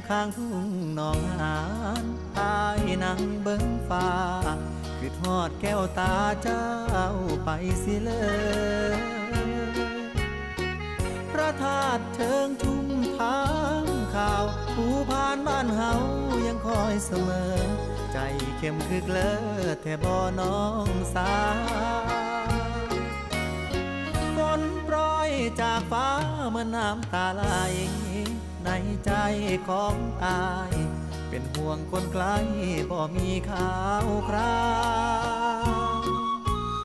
ข้างทุ่งหนองหานอายนั่งเบิ่งฟ้าคือทอดแก้วตาเจ้าไปสิเลยพระธาตุเชิงชุมทางข่าวผู้ผ่านบ้านเฮายังคอยเสมอใจเข้มคือเกลอแท่บ่น้องสาฝนโปรยจากฟ้าเมื่อน้ำตาไหลในใจของอายเป็นห่วงคนไกลบ่มีข่าวคราว